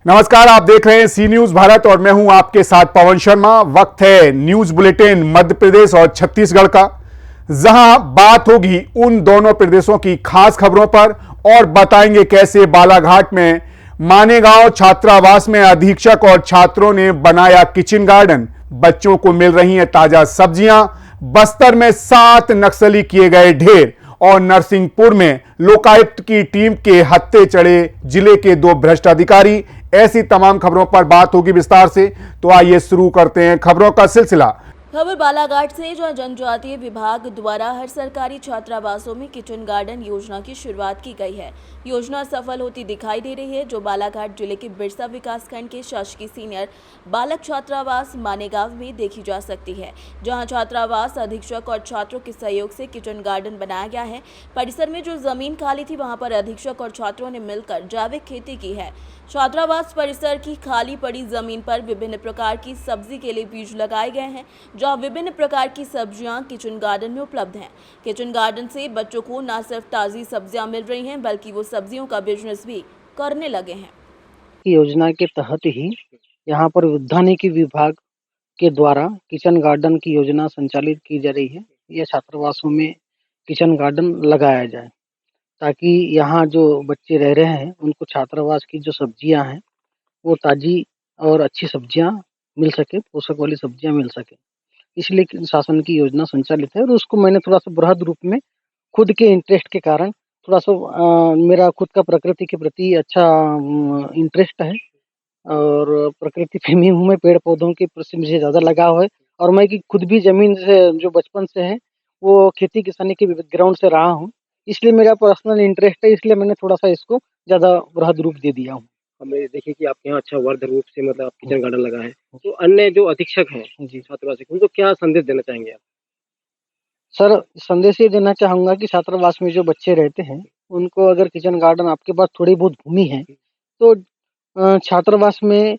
नमस्कार, आप देख रहे हैं सी न्यूज भारत और मैं हूं आपके साथ पवन शर्मा। वक्त है न्यूज बुलेटिन मध्य प्रदेश और छत्तीसगढ़ का, जहां बात होगी उन दोनों प्रदेशों की खास खबरों पर और बताएंगे कैसे बालाघाट में मानेगांव छात्रावास में अधीक्षक और छात्रों ने बनाया किचन गार्डन। बच्चों को मिल रही हैं ताजा सब्जियां। बस्तर में 7 नक्सली किए गए ढेर और नरसिंहपुर में लोकायुक्त की टीम के हत्थे चढ़े जिले के 2 भ्रष्ट अधिकारी। ऐसी तमाम खबरों पर बात होगी विस्तार से, तो आइए शुरू करते हैं खबरों का सिलसिला। खबर बालाघाट से, जहां जनजातीय विभाग द्वारा हर सरकारी छात्रावासों में किचन गार्डन योजना की शुरुआत की गई है। योजना सफल होती दिखाई दे रही है, जो बालाघाट जिले के बिरसा विकासखंड के शासकीय सीनियर बालक छात्रावास मानेगांव में देखी जा सकती है, जहां छात्रावास अधीक्षक और छात्रों के सहयोग से किचन गार्डन बनाया गया है। परिसर में जो जमीन खाली थी, वहां पर अधीक्षक और छात्रों ने मिलकर जैविक खेती की है। छात्रावास परिसर की खाली पड़ी जमीन पर विभिन्न प्रकार की सब्जी के लिए बीज लगाए गए हैं, जहां विभिन्न प्रकार की सब्जियां किचन गार्डन में उपलब्ध हैं। किचन गार्डन से बच्चों को न सिर्फ ताज़ी सब्जियां मिल रही हैं, बल्कि वो सब्जियों का बिजनेस भी करने लगे हैं। योजना के तहत ही यहाँ पर उद्यानिकी विभाग के द्वारा किचन गार्डन की योजना संचालित की जा रही है। यह छात्रावासों में किचन गार्डन लगाया जाए, ताकि यहाँ जो बच्चे रह रहे हैं उनको छात्रावास की जो सब्जियां हैं वो ताज़ी और अच्छी सब्जियां मिल सके, पोषक वाली सब्जियां मिल सके। इसलिए शासन की योजना संचालित है और उसको मैंने थोड़ा सा बृहद रूप में खुद के इंटरेस्ट के कारण थोड़ा सा मेरा खुद का प्रकृति के प्रति अच्छा इंटरेस्ट है और प्रकृति प्रेमी हूँ मैं, पेड़ पौधों के प्रति मुझे ज़्यादा लगाव है। और मैं कि खुद भी ज़मीन से जो बचपन से है वो खेती किसानी के बैकग्राउंड से रहा हूँ, इसलिए मेरा पर्सनल इंटरेस्ट है, इसलिए मैंने थोड़ा सा इसको ज़्यादा बृहद रूप दे दिया हूँ। हमें देखिए कि आपके यहाँ अच्छा वर्ध रूप से मतलब आप किचन गार्डन लगाए हैं, तो अन्य जो अधीक्षक हैं जी छात्रावास के, उनको क्या संदेश देना चाहेंगे आप? सर, संदेश ये देना चाहूँगा कि छात्रावास में जो बच्चे रहते हैं उनको अगर किचन गार्डन आपके पास थोड़ी बहुत भूमि है तो छात्रावास में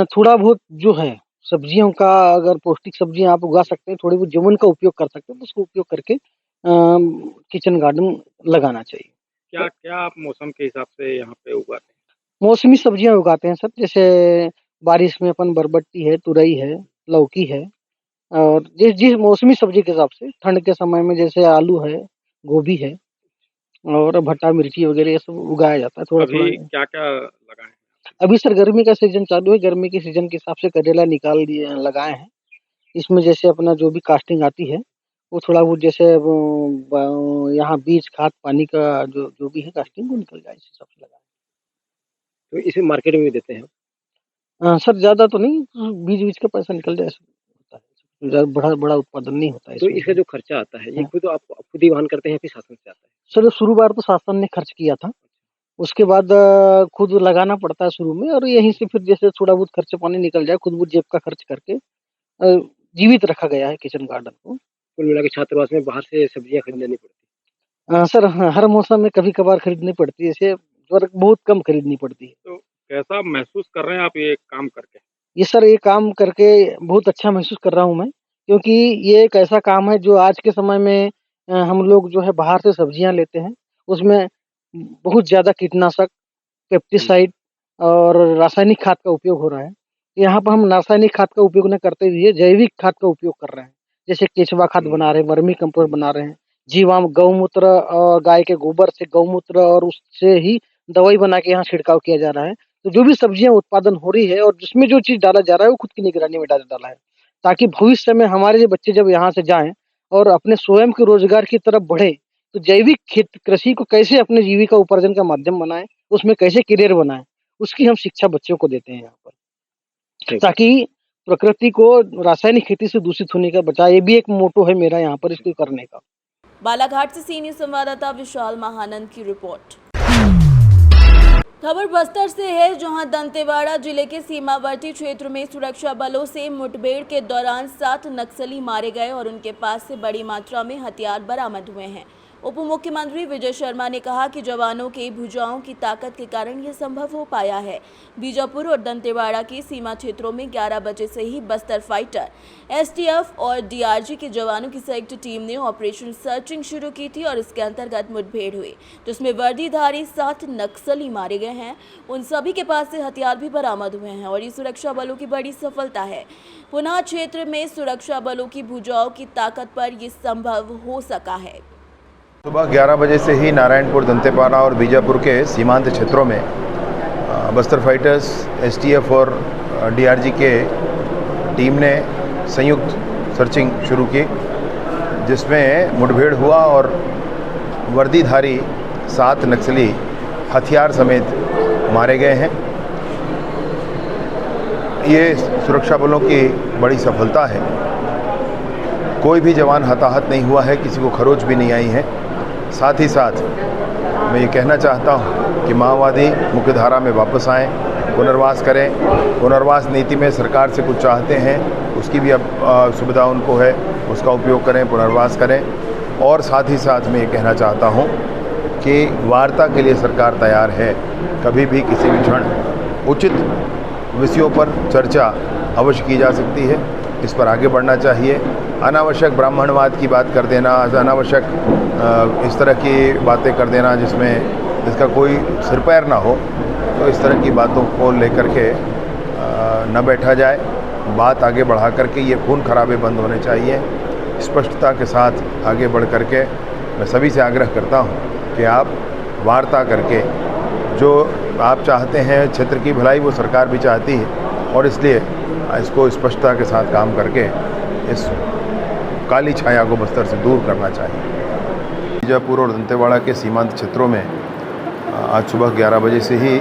थोड़ा बहुत जो है सब्जियों का, अगर पौष्टिक सब्जियां आप उगा सकते हैं, थोड़ी बहुत जमीन का उपयोग कर सकते हैं, तो उसको उपयोग करके किचन गार्डन लगाना चाहिए। क्या क्या आप मौसम के हिसाब से यहाँ पे उगाते हैं? मौसमी सब्जियां उगाते हैं सर, जैसे बारिश में अपन बरबट्टी है, तुरई है, लौकी है, और जिस जिस मौसमी सब्जी के हिसाब से ठंड के समय में जैसे आलू है, गोभी है और भट्टा मिर्ची वगैरह ये सब उगाया जाता है थोड़ा थोड़ा। अभी क्या क्या लगाए हैं? अभी सर गर्मी का सीजन चालू है, गर्मी के सीजन के हिसाब से करेला निकाल दिए लगाए हैं। इसमें जैसे अपना जो भी कास्टिंग आती है वो थोड़ा बहुत जैसे यहाँ बीज खाद पानी का जो जो भी है कास्टिंग वो निकल जाए, इस हिसाब से लगाए। तो इसे मार्केट में भी देते हैं? सर ज्यादा तो नहीं, बीज बीज का पैसा निकल जाए ऐसा होता है, ज्यादा बड़ा बड़ा उत्पादन नहीं होता है तो इसमें। इसका जो खर्चा आता है ये हाँ। खुद आप खुद ही वहन करते हैं, फिर शासन से आता है? सर शुरू बार तो शासन ने खर्च किया था, उसके बाद खुद लगाना पड़ता है शुरू में, और यहीं से फिर जैसे थोड़ा बहुत खर्च पानी निकल जाए, खुद बहुत जेब का खर्च करके जीवित रखा गया है किचन गार्डन को। कुल मिला के छात्रावास में बाहर से सब्जियां खरीदनी पड़ती सर हर मौसम में कभी कभार खरीदनी पड़ती है, ऐसे बहुत कम खरीदनी पड़ती है। है? तो कैसा महसूस कर रहे हैं आप ये काम करके? ये सर ये काम करके बहुत अच्छा महसूस कर रहा हूँ मैं, क्योंकि ये एक ऐसा काम है जो आज के समय में हम लोग जो है बाहर से सब्जियां लेते हैं, उसमें बहुत ज़्यादा कीटनाशक, पेस्टिसाइड और रासायनिक खाद का उपयोग हो रहा है। यहाँ पर हम रासायनिक खाद का उपयोग न करते हुए जैविक खाद का उपयोग कर रहे हैं, जैसे केचुआ खाद बना रहे हैं, वर्मी कंपोस्ट बना रहे हैं, जीवाम गौमूत्र और गाय के गोबर से गौमूत्र और उससे ही दवाई बना के यहाँ छिड़काव किया जा रहा है। तो जो भी सब्जियां उत्पादन हो रही है और जिसमें जो चीज़ डाला जा रहा है वो खुद की निगरानी में डाला है, ताकि भविष्य में हमारे जो बच्चे जब यहाँ से जाएँ और अपने स्वयं के रोजगार की तरफ बढ़े, तो जैविक खेत कृषि को कैसे अपने जीविका उपार्जन का माध्यम बनाएँ, उसमें कैसे करियर बनाएँ, उसकी हम शिक्षा बच्चों को देते हैं यहाँ पर, ताकि प्रकृति को रासायनिक खेती से दूषित होने का बचाए। ये भी एक मोटो है मेरा यहाँ पर इसको करने का। बालाघाट से सी न्यूज संवाददाता विशाल महानंद की रिपोर्ट। खबर बस्तर से है, जहां दंतेवाड़ा जिले के सीमावर्ती क्षेत्र में सुरक्षा बलों से मुठभेड़ के दौरान 7 नक्सली मारे गए और उनके पास से बड़ी मात्रा में हथियार बरामद हुए हैं। उप मुख्यमंत्री विजय शर्मा ने कहा कि जवानों के भुजाओं की ताकत के कारण यह संभव हो पाया है। बीजापुर और दंतेवाड़ा के सीमा क्षेत्रों में 11 बजे से ही बस्तर फाइटर, एसटीएफ और डीआरजी के जवानों की संयुक्त टीम ने ऑपरेशन सर्चिंग शुरू की थी और इसके अंतर्गत मुठभेड़ हुई, जिसमें वर्दीधारी 7 नक्सली मारे गए हैं। उन सभी के पास से हथियार भी बरामद हुए हैं और ये सुरक्षा बलों की बड़ी सफलता है। पुनः क्षेत्र में सुरक्षा बलों की भुजाओं की ताकत पर यह संभव हो सका है। सुबह 11 बजे से ही नारायणपुर, दंतेवाड़ा और बीजापुर के सीमांत क्षेत्रों में बस्तर फाइटर्स, एसटीएफ और डीआरजी के टीम ने संयुक्त सर्चिंग शुरू की, जिसमें मुठभेड़ हुआ और वर्दीधारी 7 नक्सली हथियार समेत मारे गए हैं। ये सुरक्षा बलों की बड़ी सफलता है। कोई भी जवान हताहत नहीं हुआ है, किसी को खरोच भी नहीं आई है। साथ ही साथ मैं ये कहना चाहता हूँ कि माओवादी मुख्यधारा में वापस आएँ, पुनर्वास करें। पुनर्वास नीति में सरकार से कुछ चाहते हैं, उसकी भी अब सुविधा उनको है, उसका उपयोग करें, पुनर्वास करें। और साथ ही साथ मैं ये कहना चाहता हूँ कि वार्ता के लिए सरकार तैयार है। कभी भी किसी भी क्षण उचित विषयों पर चर्चा अवश्य की जा सकती है, इस पर आगे बढ़ना चाहिए। अनावश्यक ब्राह्मणवाद की बात कर देना, अनावश्यक इस तरह की बातें कर देना जिसका कोई सिर पैर ना हो, तो इस तरह की बातों को लेकर के न बैठा जाए। बात आगे बढ़ा करके ये खून खराबे बंद होने चाहिए। स्पष्टता के साथ आगे बढ़ करके मैं सभी से आग्रह करता हूँ कि आप वार्ता करके जो आप चाहते हैं, क्षेत्र की भलाई वो सरकार भी चाहती है, और इसलिए इसको स्पष्टता के साथ काम करके इस काली छाया को बस्तर से दूर करना चाहिए। बीजापुर और दंतेवाड़ा के सीमांत क्षेत्रों में आज सुबह 11 बजे से ही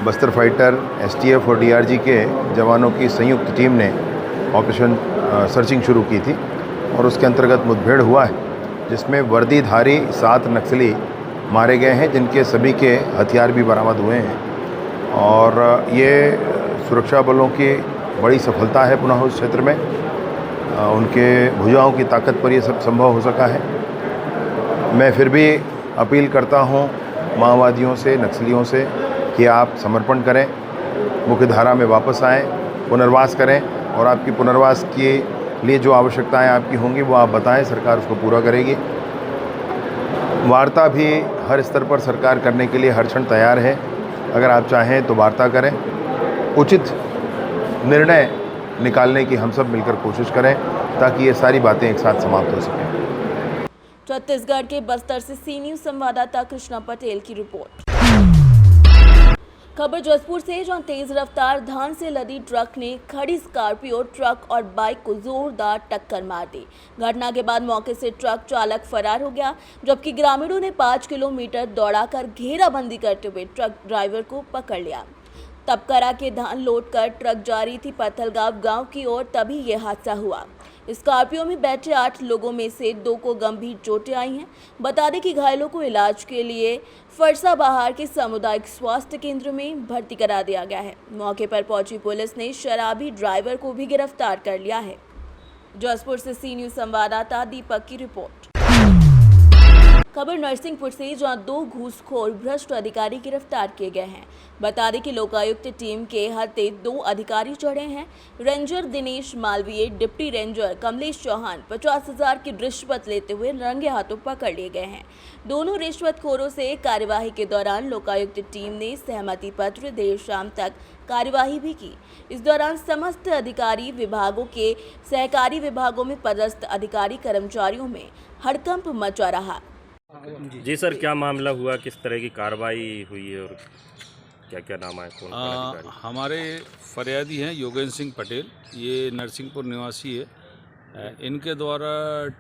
बस्तर फाइटर, एसटीएफ और डीआरजी के जवानों की संयुक्त टीम ने ऑपरेशन सर्चिंग शुरू की थी और उसके अंतर्गत मुठभेड़ हुआ है, जिसमें वर्दीधारी 7 नक्सली मारे गए हैं, जिनके सभी के हथियार भी बरामद हुए हैं। और ये सुरक्षा बलों की बड़ी सफलता है। पुनः उस क्षेत्र में उनके भुजाओं की ताकत पर ये सब संभव हो सका है। मैं फिर भी अपील करता हूँ माओवादियों से, नक्सलियों से कि आप समर्पण करें, मुख्यधारा में वापस आएँ, पुनर्वास करें, और आपकी पुनर्वास के लिए जो आवश्यकताएं आपकी होंगी वो आप बताएं, सरकार उसको पूरा करेगी। वार्ता भी हर स्तर पर सरकार करने के लिए हर क्षण तैयार है। अगर आप चाहें तो वार्ता करें, उचित निर्णय निकालने की हम सब मिलकर कोशिश करें ताकि ये सारी बातें एक साथ समाप्त हो सकें। छत्तीसगढ़ के बस्तर से सी न्यूज़ संवाददाता कृष्णा पटेल की रिपोर्ट। खबर जसपुर से, जहां तेज रफ्तार धान से लदी ट्रक ने खड़ी स्कॉर्पियो ट्रक और बाइक को जोरदार टक्कर मार दी। घटना के बाद मौके से ट्रक चालक फरार हो गया, जबकि ग्रामीणों ने 5 किलोमीटर दौड़ाकर घेराबंदी करते हुए ट्रक ड्राइवर को पकड़ लिया। तपकरा के धान लोड कर ट्रक जा रही थी पत्थलगांव गांव की ओर, तभी यह हादसा हुआ। स्कॉर्पियो में बैठे 8 लोगों में से 2 को गंभीर चोटें आई हैं। बता दें कि घायलों को इलाज के लिए फरसाबहार के सामुदायिक स्वास्थ्य केंद्र में भर्ती करा दिया गया है। मौके पर पहुंची पुलिस ने शराबी ड्राइवर को भी गिरफ्तार कर लिया है। जसपुर से सी न्यूज़ संवाददाता दीपक की रिपोर्ट। खबर नरसिंहपुर से, जहां 2 घूसखोर भ्रष्ट अधिकारी गिरफ्तार किए गए हैं। बता दें कि लोकायुक्त टीम के हत्थे 2 अधिकारी चढ़े हैं। Ranger Dinesh Malviya, deputy ranger Kamlesh Chauhan 50,000 की रिश्वत लेते हुए रंगे हाथों पकड़ लिए गए हैं। दोनों रिश्वतखोरों से कार्यवाही के दौरान लोकायुक्त टीम ने सहमति पत्र देर शाम तक कार्यवाही भी की। इस दौरान समस्त अधिकारी विभागों के सहकारी विभागों में पदस्थ अधिकारी कर्मचारियों में हड़कंप मचा रहा। जी सर, क्या मामला हुआ, किस तरह की कार्रवाई हुई है और क्या क्या नाम है, कौन अधिकारी? हमारे फरियादी हैं योगेंद्र सिंह पटेल, ये नरसिंहपुर निवासी है। इनके द्वारा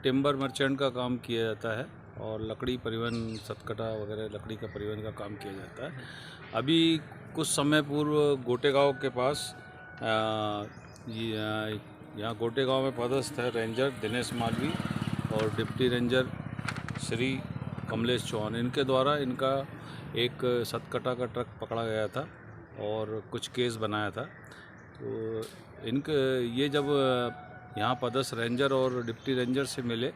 टिम्बर मर्चेंट का काम किया जाता है और लकड़ी परिवहन, सतकटा वगैरह लकड़ी का परिवहन का काम किया जाता है। अभी कुछ समय पूर्व गोटेगांव के पास यहाँ गोटेगांव में पदस्थ है रेंजर दिनेश मालवी और डिप्टी रेंजर श्री कमलेश चौहान, इनके द्वारा इनका एक सतकटा का ट्रक पकड़ा गया था और कुछ केस बनाया था। तो ये जब यहाँ पदस्थ रेंजर और डिप्टी रेंजर से मिले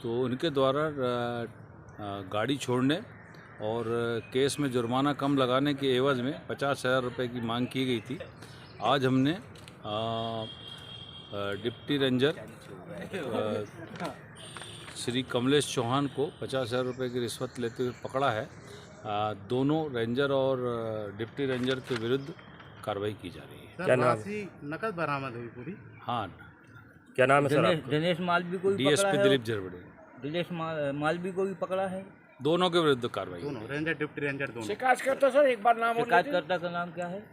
तो उनके द्वारा गाड़ी छोड़ने और केस में जुर्माना कम लगाने के एवज में 50,000 रुपये की मांग की गई थी। आज हमने डिप्टी रेंजर श्री कमलेश चौहान को 50,000 रुपये की रिश्वत लेते हुए पकड़ा है। दोनों रेंजर और डिप्टी रेंजर के विरुद्ध कार्रवाई की जा रही है। क्या नाम? नकद बरामद हुई पूरी। हाँ, क्या नाम है सर आपका? दिनेश मालवी को भी पकड़ा डीएसपी है। दिलीप झरबड़े, दिनेश मालवी को भी पकड़ा है। दोनों के विरुद्ध कार्रवाई। दोनों रेंजर डिप्टी रेंजर दोनों। शिकायतकर्ता का नाम क्या है?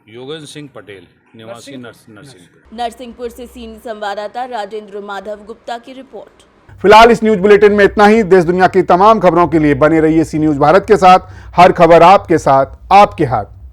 योगेंद्र सिंह पटेल, निवासी नरसिंहपुर। नरसिंहपुर से सीनियर संवाददाता राजेंद्र माधव गुप्ता की रिपोर्ट। फिलहाल इस न्यूज बुलेटिन में इतना ही। देश दुनिया की तमाम खबरों के लिए बने रहिए सी न्यूज भारत के साथ। हर खबर आपके साथ, आपके हाथ।